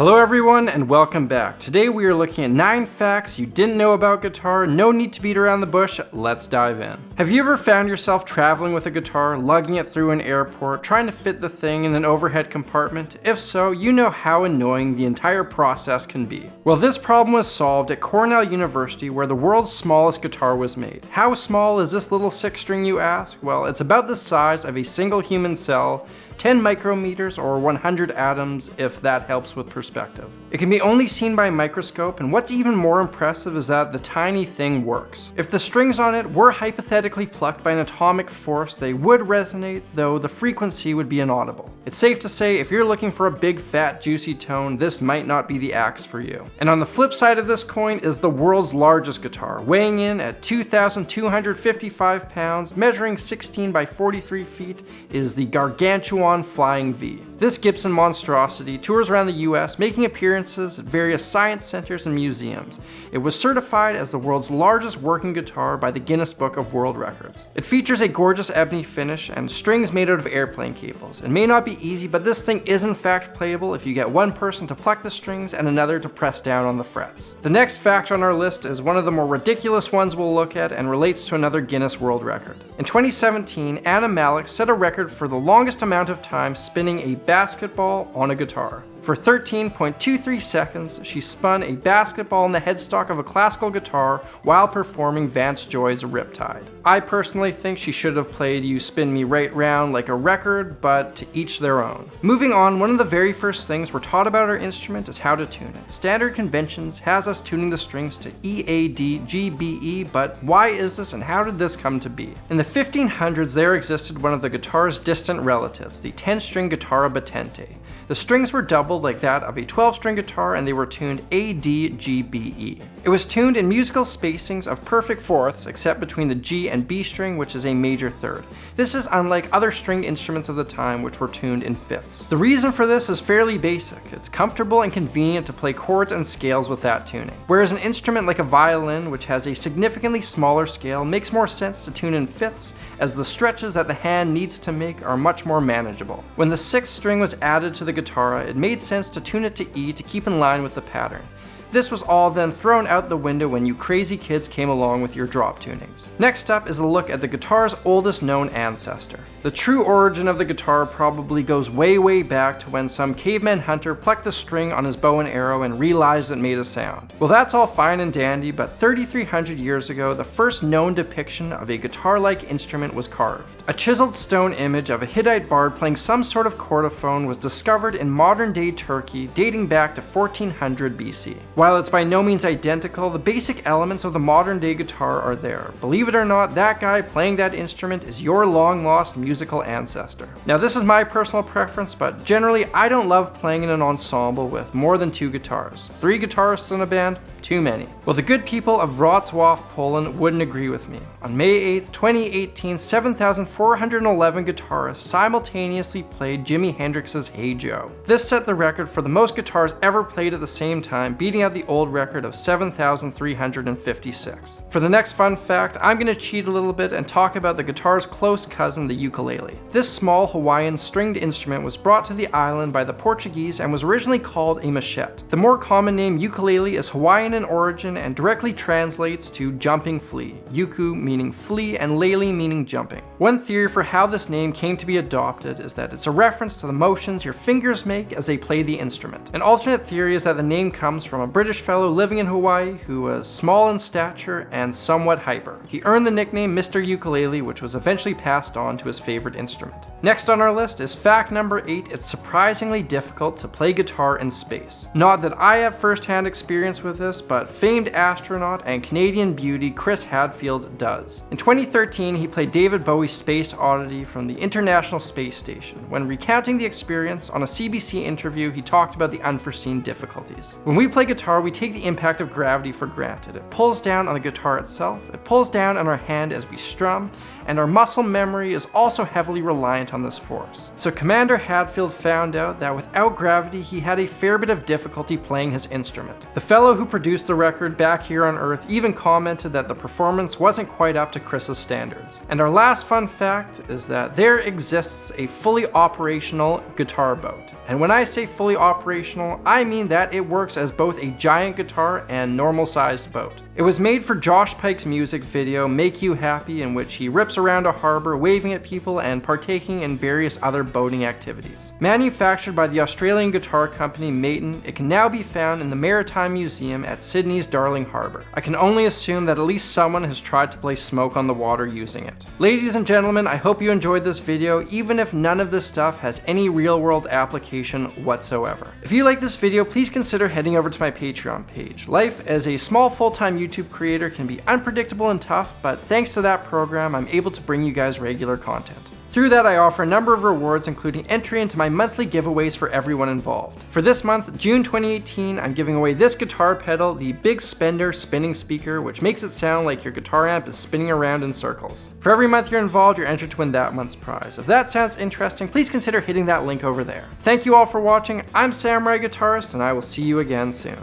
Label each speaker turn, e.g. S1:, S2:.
S1: Hello everyone and welcome back. Today we are looking at 9 facts you didn't know about guitar. No need to beat around the bush, let's dive in. Have you ever found yourself traveling with a guitar, lugging it through an airport, trying to fit the thing in an overhead compartment? If so, you know how annoying the entire process can be. Well, this problem was solved at Cornell University, where the world's smallest guitar was made. How small is this little 6-string, you ask? Well, it's about the size of a single human cell, 10 micrometers or 100 atoms, if that helps with perspective. It can be only seen by a microscope, and what's even more impressive is that the tiny thing works. If the strings on it were hypothetically plucked by an atomic force, they would resonate, though the frequency would be inaudible. It's safe to say if you're looking for a big, fat, juicy tone, this might not be the axe for you. And on the flip side of this coin is the world's largest guitar, weighing in at 2,255 pounds, measuring 16 by 43 feet, is the gargantuan Flying V. This Gibson monstrosity tours around the US, making appearances at various science centers and museums. It was certified as the world's largest working guitar by the Guinness Book of World Records. It features a gorgeous ebony finish and strings made out of airplane cables. It may not be easy, but this thing is in fact playable if you get one person to pluck the strings and another to press down on the frets. The next fact on our list is one of the more ridiculous ones we'll look at and relates to another Guinness World Record. In 2017, Anna Malik set a record for the longest amount of time spinning a basketball on a guitar. For 13.23 seconds, she spun a basketball in the headstock of a classical guitar while performing Vance Joy's Riptide. I personally think she should have played You Spin Me Right Round like a record, but to each their own. Moving on, one of the very first things we're taught about our instrument is how to tune it. Standard conventions has us tuning the strings to E, A, D, G, B, E, but why is this and how did this come to be? In the 1500s, there existed one of the guitar's distant relatives, the 10-string guitarra battente. The strings were doubled like that of a 12-string guitar, and they were tuned A, D, G, B, E. It was tuned in musical spacings of perfect fourths, except between the G and B string, which is a major third. This is unlike other stringed instruments of the time, which were tuned in fifths. The reason for this is fairly basic. It's comfortable and convenient to play chords and scales with that tuning. Whereas an instrument like a violin, which has a significantly smaller scale, makes more sense to tune in fifths, as the stretches that the hand needs to make are much more manageable. When the 6th string was added to the guitarra, it made sense to tune it to E to keep in line with the pattern. This was all then thrown out the window when you crazy kids came along with your drop tunings. Next up is a look at the guitar's oldest known ancestor. The true origin of the guitar probably goes way back to when some caveman hunter plucked the string on his bow and arrow and realized it made a sound. Well, that's all fine and dandy, but 3,300 years ago, the first known depiction of a guitar-like instrument was carved. A chiseled stone image of a Hittite bard playing some sort of chordophone was discovered in modern-day Turkey, dating back to 1400 BC. While it's by no means identical, the basic elements of the modern-day guitar are there. Believe it or not, that guy playing that instrument is your long-lost musical ancestor. Now, this is my personal preference, but generally I don't love playing in an ensemble with more than 2 guitars. 3 guitarists in a band? Too many. Well, the good people of Wrocław, Poland wouldn't agree with me. On May 8, 2018, 7,411 guitarists simultaneously played Jimi Hendrix's Hey Joe. This set the record for the most guitars ever played at the same time, beating out the old record of 7,356. For the next fun fact, I'm going to cheat a little bit and talk about the guitar's close cousin, the ukulele. This small Hawaiian stringed instrument was brought to the island by the Portuguese and was originally called a machete. The more common name ukulele is Hawaiian in origin and directly translates to jumping flea, yuku meaning flea and lele meaning jumping. One theory for how this name came to be adopted is that it's a reference to the motions your fingers make as they play the instrument. An alternate theory is that the name comes from a British fellow living in Hawaii who was small in stature and somewhat hyper. He earned the nickname Mr. Ukulele, which was eventually passed on to his favorite instrument. Next on our list is fact number 8, it's surprisingly difficult to play guitar in space. Not that I have first-hand experience with this, but famed astronaut and Canadian beauty Chris Hadfield does. In 2013, he played David Bowie's Space Oddity from the International Space Station. When recounting the experience on a CBC interview, he talked about the unforeseen difficulties. When we play guitar, we take the impact of gravity for granted. It pulls down on the guitar itself, it pulls down on our hand as we strum, and our muscle memory is also heavily reliant on this force. So Commander Hadfield found out that without gravity, he had a fair bit of difficulty playing his instrument. The fellow who produced the record back here on Earth even commented that the performance wasn't quite up to Chris's standards. And our last fun fact is that there exists a fully operational guitar boat. And when I say fully operational, I mean that it works as both a giant guitar and normal-sized boat. It was made for Josh Pike's music video, Make You Happy, in which he rips around a harbor, waving at people and partaking in various other boating activities. Manufactured by the Australian guitar company Maton, it can now be found in the Maritime Museum at Sydney's Darling Harbour. I can only assume that at least someone has tried to play smoke on the water using it. Ladies and gentlemen, I hope you enjoyed this video, even if none of this stuff has any real-world application whatsoever. If you like this video, please consider heading over to my Patreon page. Life as a small full-time YouTube creator can be unpredictable and tough, but thanks to that program, I'm able to bring you guys regular content. Through that, I offer a number of rewards, including entry into my monthly giveaways for everyone involved. For this month, June 2018, I'm giving away this guitar pedal, the Big Spender spinning speaker, which makes it sound like your guitar amp is spinning around in circles. For every month you're involved, you're entered to win that month's prize. If that sounds interesting, please consider hitting that link over there. Thank you all for watching. I'm Samurai Guitarist, and I will see you again soon.